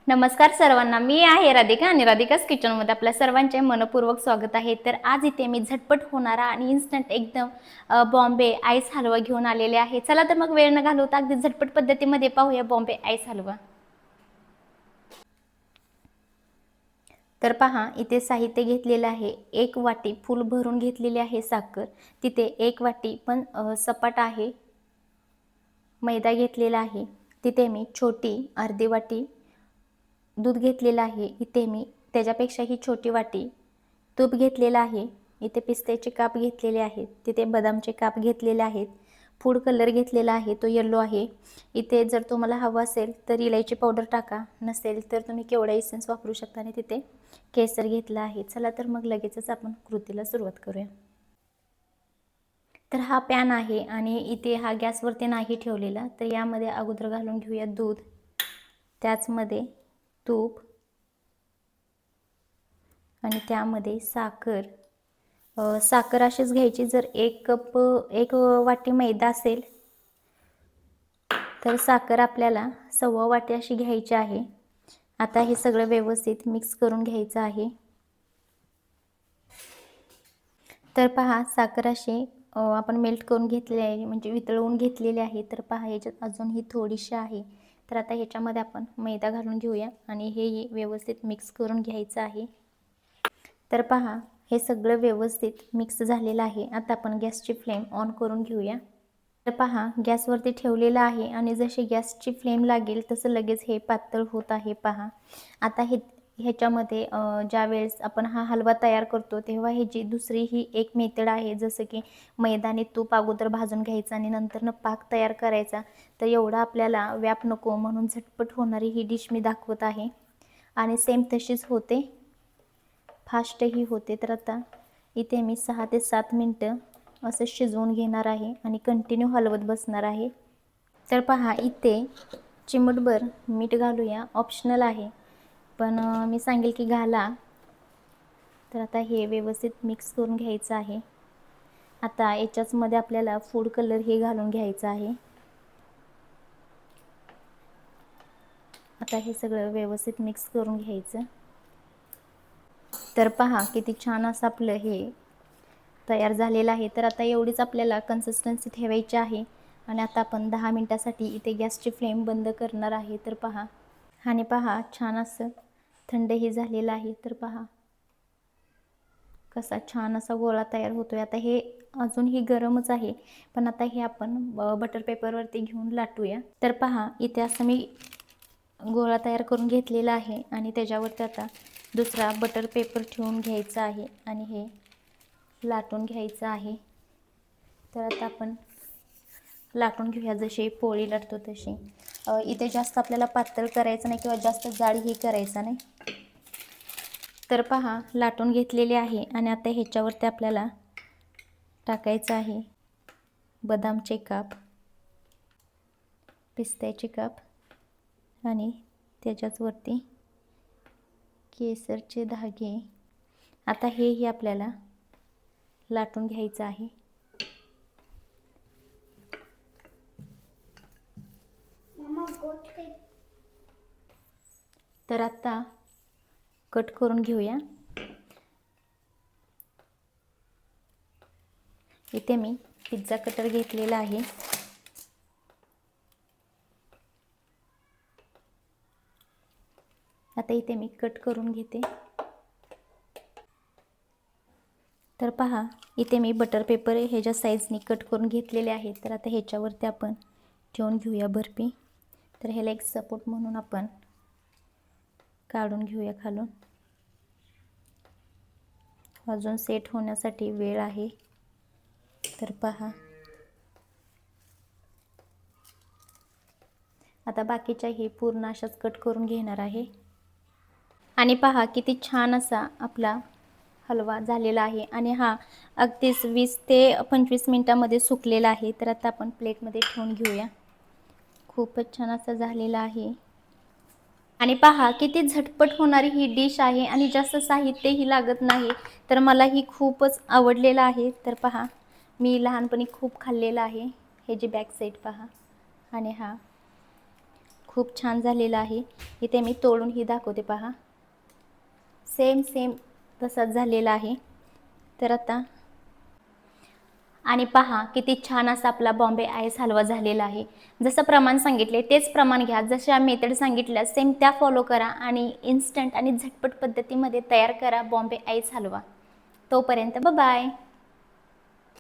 नमस्कार सर्वांना, मी आहे राधिका आणि राधिकाच किचनमध्ये आपल्या सर्वांचे मनपूर्वक स्वागत आहे। तर आज इथे मी झटपट होणारा आणि इन्स्टंट एकदम बॉम्बे आईस हलवा घेऊन आलेले आहे। चला तर मग वेळ न घालवता अगदी झटपट पद्धतीमध्ये पाहूया बॉम्बे आईस हलवा। तर पहा, इथे साहित्य घेतलेले आहे। 1 वाटी फुल भरून घेतलेली आहे साखर, तिथे 1 वाटी पण सपाट आहे मैदा घेतलेला आहे, तिथे मी छोटी अर्धी वाटी दूध घेतलेला आहे, इथे मी त्याच्यापेक्षाही छोटी वाटी तूप घेतलेला आहे, इथे पिस्त्याचे काप घेतलेले आहेत, तिथे बदामचे काप घेतलेले आहेत, फूड कलर घेतलेला आहे तो येलो आहे। इथे जर तुम्हाला हवा असेल तर इलायची पावडर टाका, नसेल तर तुम्ही केवडा एसेन्स वापरू शकता आणि तिथे केसर घेतला आहे। चला तर मग लगेचच आपण कृतीला सुरुवात करूया। तर हा पॅन आहे आणि इथे हा गॅसवरती नाही ठेवलेला, तर यामध्ये अगोदर घालून घेऊया दूध, त्याचमध्ये तूप आणि त्यामध्ये साखर। साखर अशीच घ्यायची, जर 1 वाटी मैदा असेल तर साखर आपल्याला 1.25 वाटी अशी घ्यायची आहे। आता हे सगळं व्यवस्थित मिक्स करून घ्यायचं आहे। तर पहा, साखर अशी आपण मेल्ट करून घेतलेली आहे, म्हणजे वितळवून घेतलेली आहे। तर पहा, याच्यात अजूनही थोडीशी आहे, तर आता ह्याच्यामध्ये आपण मैदा घालून घेऊया आणि हे व्यवस्थित मिक्स करून घ्यायचं आहे। तर पहा, हे सगळं व्यवस्थित मिक्स झालेलं आहे। आता आपण गॅसची फ्लेम ऑन करून घेऊया। तर पहा, गॅसवरती ठेवलेलं आहे आणि जशी गॅसची फ्लेम लागेल तसं लगेच हे पातळ होत आहे। पहा, आता ह्याच्यामध्ये ज्यावेळेस आपण हा हलवा तयार करतो तेव्हा ह्याची दुसरी ही एक मेथड आहे, जसं की मैदा आणि तूप अगोदर भाजून घ्यायचं आणि नंतरनं पाक तयार करायचा। तर एवढा आपल्याला व्याप नको म्हणून झटपट होणारी ही डिश मी दाखवत आहे आणि सेम तशीच होते, फास्टही होते। तर आता इथे मी 6 ते 7 मिनटं असं शिजवून घेणार आहे आणि कंटिन्यू हलवत बसणार आहे। तर पहा, इथे चिमूटभर मीठ घालूया, ऑप्शनल आहे, पण मी सांगेल की घाला। तर आता हे व्यवस्थित मिक्स करून घ्यायचं आहे। आता याच्याचमध्ये आपल्याला फूड कलर हे घालून घ्यायचं आहे। आता हे सगळं व्यवस्थित मिक्स करून घ्यायचं। तर पहा, किती छान असं आपलं हे तयार झालेलं आहे। तर आता एवढीच आपल्याला कन्सिस्टन्सी ठेवायची आहे आणि आता आपण 10 मिनिटासाठी इथे गॅसची फ्लेम बंद करणार आहे। तर पहा, आणि पहा, छान असं थंडही झालेलं आहे। तर पहा, कसा छान असा गोळा तयार होतोय। आता हे अजूनही गरमच आहे, पण आता हे आपण बटर पेपरवरती घेऊन लाटूया। तर पहा, इथे असं मी गोळा तयार करून घेतलेला आहे आणि त्याच्यावरती आता दुसरा बटर पेपर ठेवून घ्यायचा आहे आणि हे लाटून घ्यायचं आहे। तर आता आपण लाटून घेऊया, जशी पोळी लाटतो तशी। इथे जास्त आपल्याला पातळ करायचं नाही किंवा जास्त जाडही करायचं नाही। तर पहा, लाटून घेतलेले आहे आणि आता ह्याच्यावरती आपल्याला टाकायचं आहे बदामचे काप, पिस्त्याचे काप आणि त्याच्याच वरती केसरचे धागे। आता हेही आपल्याला लाटून घ्यायचं आहे। तर आता कट करून घेऊया। इथे मी पिझ्झा कटर घेतलेला आहे। आता इथे मी कट करून घेते। तर पहा, इथे मी बटर पेपर ह्याच्या साईजनी कट करून घेतलेले आहे। तर आता ह्याच्यावरती आपण ठेवून घेऊया बर्फी। तर ह्याला एक सपोर्ट म्हणून आपण काढून घेऊया खालून, अजून सेट होण्यासाठी वेळ आहे। तर पहा, आता बाकीच्याही पूर्ण अशाच कट करून घेणार आहे आणि पहा, किती छान असा आपला हलवा झालेला आहे आणि हा अगदीच 20 ते 25 मिनिटांमध्ये सुकलेला आहे। तर आता आपण प्लेटमध्ये ठेवून घेऊया। खूपच छान असा झालेला आहे आणि पहा, किती झटपट होणारी ही डिश आहे आणि जास्त साहित्यही लागत नाही। तर मला ही खूपच आवडलेलं आहे। तर पहा, मी लहानपणी खूप खाल्लेलं आहे। हे जी बॅक साईड पहा, आणि हा खूप छान झालेला आहे. इथे मी तोडूनही दाखवते पहा. सेम तसाच झालेला आहे. तर आता आणि पहा किती छान असा आपला बॉम्बे आईस हलवा झालेला आहे. जसं प्रमाण सांगितले तेच प्रमाण घ्या. जशा मेथड सांगितल्या सेम त्या फॉलो करा आणि इन्स्टंट आणि झटपट पद्धतीमध्ये तयार करा बॉम्बे आईस हलवा. तोपर्यंत बाय.